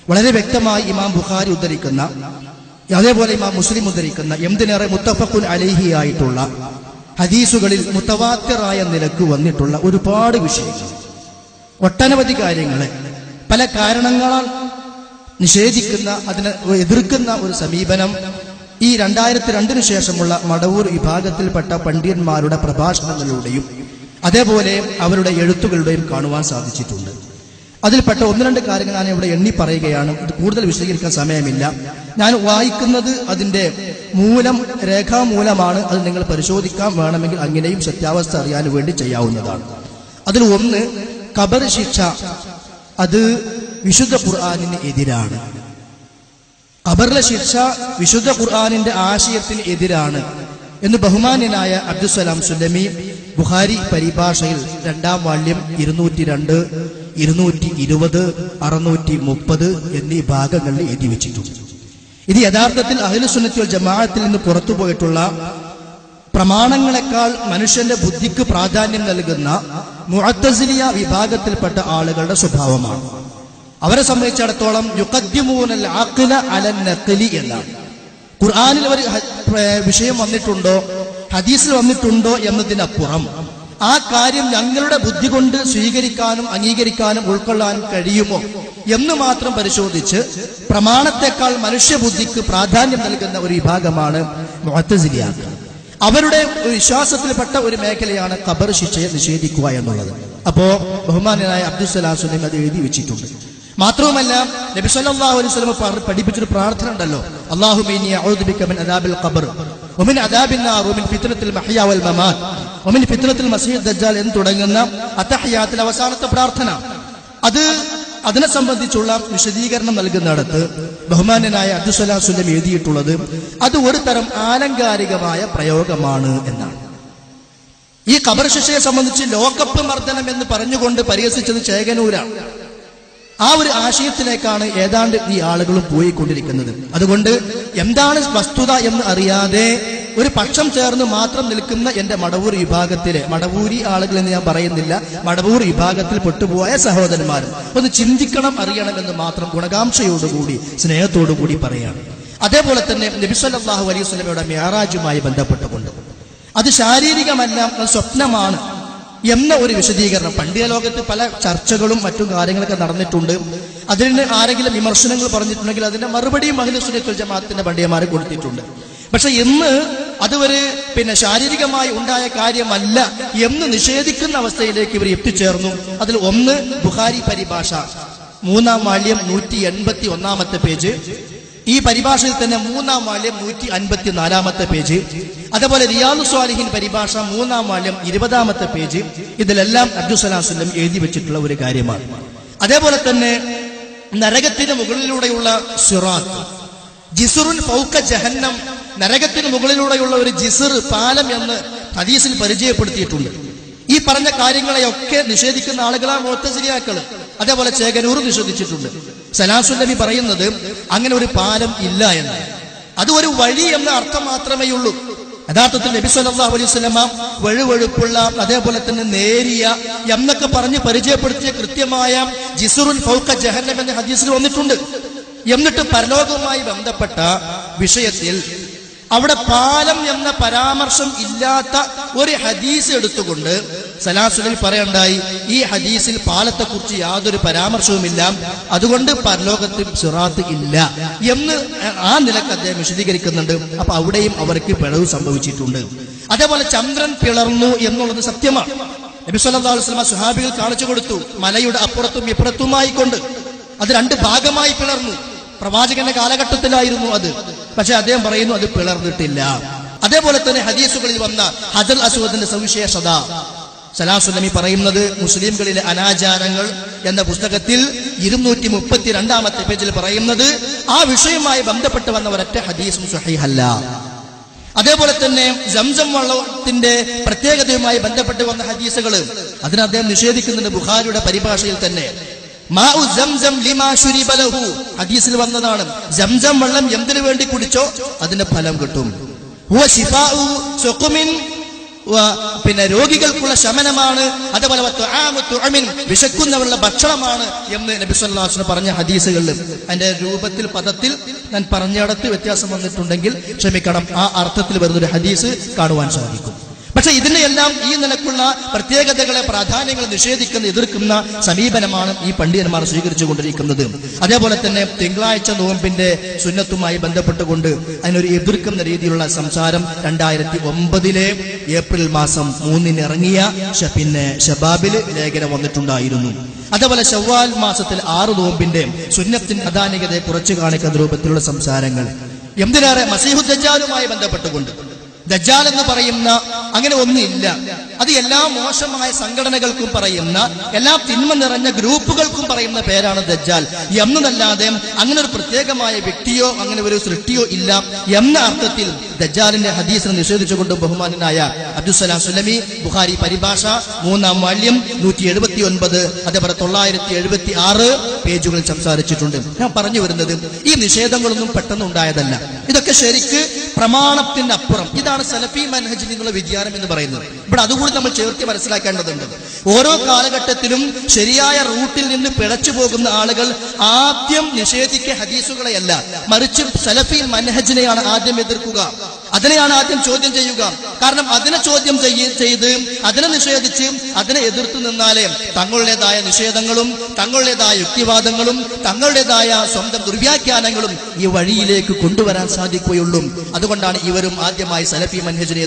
വളരെ വ്യക്തമായി ഇമാം ബുഖാരി ഉദ്ധരിക്കുന്ന, അതേപോലെ ഇമാം മുസ്ലിം ഉദ്ധരിക്കുന്ന, എന്തിനേറെ മുത്തഫഖുൻ അലൈഹി ആയിട്ടുള്ള ഹദീസുകളിൽ മുതവാത്തിറായ നിലക്ക് വന്നിട്ടുള്ള ഒരുപാട് വിഷയങ്ങൾ, ഒട്ടനവധി കാര്യങ്ങളെ പല കാരണങ്ങളാൽ നിഷേധിക്കുന്ന, അതിനെ എതിർക്കുന്ന ഒരു സമീപനം ഈ 2002 ശേഷമുള്ള മടവൂർ വിഭാഗത്തിൽപ്പെട്ട പണ്ഡിതന്മാരുടെ പ്രഭാഷണങ്ങളിലൂടെയും അതേപോലെ അവരുടെ എഴുത്തുകളുടെയും കാണുവാൻ സാധിച്ചിട്ടുണ്ട്. അതിൽപ്പെട്ട 1-2 കാര്യങ്ങൾ ഞാൻ ഇവിടെ എണ്ണി പറയുകയാണ്. ഇത് കൂടുതൽ വിശദീകരിക്കാൻ സമയമില്ല. ഞാൻ വായിക്കുന്നത് അതിന്റെ മൂലം, രേഖാമൂലമാണ്. അത് നിങ്ങൾ പരിശോധിക്കാൻ വേണമെങ്കിൽ അങ്ങനെയും സത്യാവസ്ഥ അറിയാൻ വേണ്ടി ചെയ്യാവുന്നതാണ്. അതിൽ ഒന്ന്, ഖബർ ശിക്ഷ അത് വിശുദ്ധ ഖുർആനിന് എതിരാണ്. ഖബറിലെ ശിക്ഷ വിശുദ്ധ ഖുർആനിന്റെ ആശയത്തിന് എതിരാണ് എന്ന് ബഹുമാന്യനായ അബ്ദുസ്സലാം സുല്ലമി ബുഖാരി പരിഭാഷയിൽ 2-ാം വാള്യം 202, 220, 630 എന്നീ ഭാഗങ്ങളിൽ എഴുതി വെച്ചിട്ടുണ്ട്. ഇത് യഥാർത്ഥത്തിൽ അഹ്ലുസുന്നത്തി വൽ ജമാഅത്തിൽ നിന്ന് പുറത്തുപോയിട്ടുള്ള പ്രമാണങ്ങളെക്കാൾ മനുഷ്യന്റെ ബുദ്ധിക്ക് പ്രാധാന്യം നൽകുന്ന മുഅത്തസിലിയ വിഭാഗത്തിൽപ്പെട്ട ആളുകളുടെ സ്വഭാവമാണ്. അവരെ സംബന്ധിച്ചിടത്തോളം യുഖദ്ദിമൂനൽ അഖ്ല അലൻ നഖ്ലി എന്നാണ്. ഖുർആനിൽ ഒരു വിഷയം വന്നിട്ടുണ്ടോ, ഹദീസിൽ വന്നിട്ടുണ്ടോ എന്നതിനപ്പുറം ആ കാര്യം ഞങ്ങളുടെ ബുദ്ധി കൊണ്ട് സ്വീകരിക്കാനും അംഗീകരിക്കാനും ഉൾക്കൊള്ളാനും കഴിയുമോ എന്ന് മാത്രം പരിശോധിച്ച് പ്രമാണത്തെക്കാൾ മനുഷ്യബുദ്ധിക്ക് പ്രാധാന്യം നൽകുന്ന ഒരു വിഭാഗമാണ് മുഅത്തസിലിയാക്കൾ. അവരുടെ വിശ്വാസത്തിൽപ്പെട്ട ഒരു മേഖലയാണ് ഖബർ ശിക്ഷയെ നിഷേധിക്കുക എന്നുള്ളത്. അപ്പോ ബഹുമാന്യനായ അബ്ദുസ്സലാം സുല്ലമി അത് എഴുതി വെച്ചിട്ടുണ്ട്. മാത്രവുമല്ല, നബി സല്ലല്ലാഹു അലൈഹി വസല്ലം പഠിപ്പിച്ചൊരു പ്രാർത്ഥന ഉണ്ടല്ലോ, അല്ലാഹുമ്മ ഇന്നി അഊദു ബിക മിൻ അദാബിൽ ഖബർ വമിൻ അദാബിൻ നാർ വമിൻ ഫിത്നത്തിൽ മഹ്യാ വൽ മമാത് വമിൻ ഫിത്നത്തിൽ മസീഹ് ദജ്ജാൽ എന്ന് തുടങ്ങുന്ന അത്തഹിയാത്തിൽ അവസാനത്തെ പ്രാർത്ഥന. അതിനെ സംബന്ധിച്ചുള്ള വിശദീകരണം നൽകുന്നിടത്ത് ബഹുമാന്യനായ അബ്ദുസ്സലാം സുല്ലമി എഴുതിയിട്ടുള്ളത് അത് ഒരു തരം ആലങ്കാരികമായ പ്രയോഗമാണ് എന്നാണ്. ഈ ഖബർ ശിക്ഷയെ സംബന്ധിച്ച് ലോകപ്പ് മർദ്ദനം എന്ന് പറഞ്ഞുകൊണ്ട് പരിഹസിച്ചത് ചേകനൂരാണ്. ആ ഒരു ആശയത്തിലേക്കാണ് ഏതാണ്ട് ഈ ആളുകളും പോയിക്കൊണ്ടിരിക്കുന്നത്. അതുകൊണ്ട് എന്താണ് വസ്തുത എന്ന് അറിയാതെ ഒരു പക്ഷം ചേർന്ന് മാത്രം നിൽക്കുന്ന എന്റെ മടവൂർ വിഭാഗത്തിലെ, മടവൂരി ആളുകൾ എന്ന് ഞാൻ പറയുന്നില്ല, മടവൂർ വിഭാഗത്തിൽ പെട്ടുപോയ സഹോദരന്മാരും ഒന്ന് ചിന്തിക്കണം, അറിയണം എന്ന് മാത്രം ഗുണകാംക്ഷയോടുകൂടി സ്നേഹത്തോടുകൂടി പറയാണ്. അതേപോലെ തന്നെ നബി സല്ലല്ലാഹു അലൈഹി വസല്ലമയുടെ മിഅ്റാജുമായി ബന്ധപ്പെട്ടുകൊണ്ട് അത് ശാരീരികമല്ല, അത് സ്വപ്നമാണ് എന്ന ഒരു വിശദീകരണം പണ്ഡിത ലോകത്ത് പല ചർച്ചകളും മറ്റു കാര്യങ്ങളൊക്കെ നടന്നിട്ടുണ്ട്. അതിന് ആരെങ്കിലും വിമർശനങ്ങൾ പറഞ്ഞിട്ടുണ്ടെങ്കിൽ അതിന്റെ മറുപടിയും അഹ്ലുസുന്നത്തി വൽ ജമാഅത്തിന്റെ പണ്ഡിതന്മാരെ കൊടുത്തിട്ടുണ്ട്. പക്ഷെ ഇന്ന് അതൊരു ശാരീരികമായി ഉണ്ടായ കാര്യമല്ല എന്ന് നിഷേധിക്കുന്ന അവസ്ഥയിലേക്ക് ഇവർ എത്തിച്ചേർന്നു. അതിൽ ഒന്ന് ബുഖാരി പരിഭാഷ 3-ാം വാള്യം 181-ാമത്തെ പേജ്, ഈ പരിഭാഷയിൽ തന്നെ 3-ാം വാള്യം 154-ാമത്തെ പേജ്, അതേപോലെ റിയാദുസ് സ്വാലിഹീൻ പരിഭാഷ 3-ാം വാള്യം 20-ാമത്തെ പേജ്, ഇതിലെല്ലാം അബ്ദുസ്സലാം സുല്ലമി എഴുതി വെച്ചിട്ടുള്ള ഒരു കാര്യമാണ്. അതേപോലെ തന്നെ നരകത്തിന് മുകളിലൂടെയുള്ള സിറാത്ത്, ജിസ്റുൻ ഫൗക ജഹന്നം, നരകത്തിന് മുകളിലൂടെയുള്ള ഒരു ജിസ്ർ, പാലം എന്ന് ഹദീസിൽ പരിചയപ്പെടുത്തിയിട്ടുണ്ട്. ഈ പറഞ്ഞ കാര്യങ്ങളെയൊക്കെ നിഷേധിക്കുന്ന ആളുകളാണ് മുഅ്തസിലിയാക്കൾ. അതേപോലെ ചേകനൂർ നിഷേധിച്ചിട്ടുണ്ട്. സലാം സുല്ലമി പറയുന്നത് അങ്ങനെ ഒരു പാലം ഇല്ല എന്ന്, അത് ഒരു വഴി എന്ന അർത്ഥം മാത്രമേ ഉള്ളൂ. യഥാർത്ഥത്തിൽ നബി സല്ലല്ലാഹു അലൈഹി വസല്ലമ വഴുവഴുപ്പുള്ള, അതേപോലെ തന്നെ നേരിയ എന്നൊക്കെ പറഞ്ഞ് പരിചയപ്പെടുത്തിയ കൃത്യമായ ജിസ്റുൻ ഫൗക ജഹന്നം എന്ന ഹദീസിൽ വന്നിട്ടുണ്ട്. എന്നിട്ട് പരലോകവുമായി ബന്ധപ്പെട്ട വിഷയത്തിൽ അവിടെ പാലം എന്ന പരാമർശം ഇല്ലാത്ത ഒരു ഹദീസ് എടുത്തുകൊണ്ട് സലാം സുല്ലമി പറയണ്ടായി, ഈ ഹദീസിൽ പാലത്തെക്കുറിച്ച് യാതൊരു പരാമർശവുമില്ല, അതുകൊണ്ട് പരലോകത്തിൽ സിറാത്ത് ഇല്ല എന്ന് ആ നിലക്ക് അദ്ദേഹം വിശദീകരിക്കുന്നുണ്ട്. അപ്പൊ അവിടെയും അവർക്ക് പിഴവ് സംഭവിച്ചിട്ടുണ്ട്. അതേപോലെ ചന്ദ്രൻ പിളർന്നു എന്നുള്ളത് സത്യമാണ്. നബി സല്ലല്ലാഹു അലൈഹി വസല്ലം സ്വഹാബികൾ കാണിച്ചു കൊടുത്തു, മലയുടെ അപ്പുറത്തും ഇപ്പുറത്തുമായി കൊണ്ട് അത് 2 ഭാഗമായി പിളർന്നു. പ്രവാചകന്റെ കാലഘട്ടത്തിലായിരുന്നു അത്. പക്ഷെ അദ്ദേഹം പറയുന്നു അത് പിളർന്നിട്ടില്ല. അതേപോലെ തന്നെ ഹദീസുകളിൽ വന്ന ഹജർ അസ്വദിന്റെ സവിശേഷത സലാം സുല്ലമി പറയുന്നത് മുസ്ലിംകളിലെ അനാചാരങ്ങൾ എന്ന പുസ്തകത്തിൽ 232-ാമത്തെ പേജിൽ പറയുന്നത് ആ വിഷയവുമായി ബന്ധപ്പെട്ട് വന്ന ഒരൊറ്റ ഹദീസും സ്വഹീഹല്ല. അതേപോലെ തന്നെ സംസം വെള്ളത്തിന്റെ പ്രത്യേകതയുമായി ബന്ധപ്പെട്ട് വന്ന ഹദീസുകൾ അതിന് അദ്ദേഹം നിഷേധിക്കുന്നുണ്ട്. ബുഖാരിയുടെ പരിഭാഷയിൽ തന്നെ മാഉ സംസം ലിമാ ശുരിബ ലഹു ഹദീസിൽ വന്നതാണ്. സംസം വെള്ളം എന്തിനു വേണ്ടി കുടിച്ചോ അതിന്റെ ഫലം കിട്ടും. ഹുവ ശിഫാഉ സുഖമിൻ പിന്നെ രോഗികൾക്കുള്ള ശമനമാണ്, അതുപോലെ വിശക്കുന്നവരുടെ ഭക്ഷണമാണ് എന്ന് നബി സല്ലല്ലാഹു അലൈഹി വസല്ലം പറഞ്ഞ ഹദീസുകളിൽ അതിന്റെ രൂപത്തിൽ പദത്തിൽ ഞാൻ പറഞ്ഞിടത്ത് വ്യത്യാസം വന്നിട്ടുണ്ടെങ്കിൽ ക്ഷമിക്കണം. ആ അർത്ഥത്തിൽ വരുന്നൊരു ഹദീസ് കാണുവാൻ സാധിക്കും. പക്ഷെ ഇതിന്റെ എല്ലാം ഈ നിലക്കുള്ള പ്രത്യേകതകളെ, പ്രാധാന്യങ്ങൾ നിഷേധിക്കുന്ന, എതിർക്കുന്ന സമീപനമാണ് ഈ പണ്ഡിതന്മാർ സ്വീകരിച്ചു കൊണ്ടിരിക്കുന്നത്. അതേപോലെ തന്നെ തിങ്കളാഴ്ച നോമ്പിന്റെ സുന്നത്തുമായി ബന്ധപ്പെട്ടുകൊണ്ട് അതിനൊരു എതിർക്കുന്ന രീതിയിലുള്ള സംസാരം 2009 ഏപ്രിൽ മാസം 3 ഇറങ്ങിയ പിന്നെ ഷബാബിൽ ലേഖനം വന്നിട്ടുണ്ടായിരുന്നു. അതേപോലെ ശവ്വാൽ മാസത്തിൽ 6 നോമ്പിന്റെ സുന്നത്തിന്റെ പ്രാധാന്യതയെ കുറച്ചു കാണിക്കുന്ന രൂപത്തിലുള്ള സംസാരങ്ങൾ. എന്തിനേറെ മസീഹു ദജ്ജാലുമായി ബന്ധപ്പെട്ടുകൊണ്ട്, ദജ്ജാൽ എന്ന് പറയുന്ന അങ്ങനെ ഒന്നില്ല, അത് എല്ലാ മോശമായ സംഘടനകൾക്കും പറയുന്ന, എല്ലാ തിന്മ നിറഞ്ഞ ഗ്രൂപ്പുകൾക്കും പറയുന്ന പേരാണ് ദജ്ജാൽ എന്നതല്ലാതെ അങ്ങനെ ഒരു പ്രത്യേകമായ വ്യക്തിയോ അങ്ങനെ ഒരു സൃഷ്ടിയോ ഇല്ല എന്ന അർത്ഥത്തിൽ ദജ്ജാലിന്റെ ഹദീസിനെ നിഷേധിച്ചുകൊണ്ട് ബഹുമാനനായ അബ്ദുസ്സലാം സുലമി ബുഖാരി പരിഭാഷ 3-ാം വാല്യം 179 അതേപോലെ 976 പേജുകളിൽ സംസാരിച്ചിട്ടുണ്ട്. ഞാൻ പറഞ്ഞു വരുന്നത് ഈ നിഷേധങ്ങളൊന്നും പെട്ടെന്ന് ഉണ്ടായതല്ല. ഇതൊക്കെ ശരിക്ക് പ്രമാണത്തിന്റെ അപ്പുറം, ഇതാണ് സലഫി മൻഹജിൽ നിന്നുള്ള വ്യതിയാനം എന്ന് പറയുന്നത്. ഇവിടെ അതുകൂടി നമ്മൾ ചേർത്ത് മനസ്സിലാക്കേണ്ടതുണ്ട്. ഓരോ കാലഘട്ടത്തിലും ശരിയായ റൂട്ടിൽ നിന്ന് പിഴച്ചു പോകുന്ന ആളുകൾ ആദ്യം നിഷേധിക്കുക ഹദീസുകളെയല്ല, മറിച്ച് സലഫി മൻഹജിനെയാണ് ആദ്യം എതിർക്കുക, അതിനെയാണ് ആദ്യം ചോദ്യം ചെയ്യുക. കാരണം അതിനെ ചോദ്യം ചെയ്ത് അതിനെ നിഷേധിച്ച് അതിനെ എതിർത്തു നിന്നാലേ തങ്ങളുടേതായ നിഷേധങ്ങളും തങ്ങളുടേതായ യുക്തിവാദങ്ങളും തങ്ങളുടേതായ സ്വന്തം ദുർവ്യാഖ്യാനങ്ങളും ഈ വഴിയിലേക്ക് കൊണ്ടുവരാൻ സാധിക്കുകയുള്ളൂ. അതുകൊണ്ടാണ് ഇവരും ആദ്യമായി സലഫി മൻഹജിനെ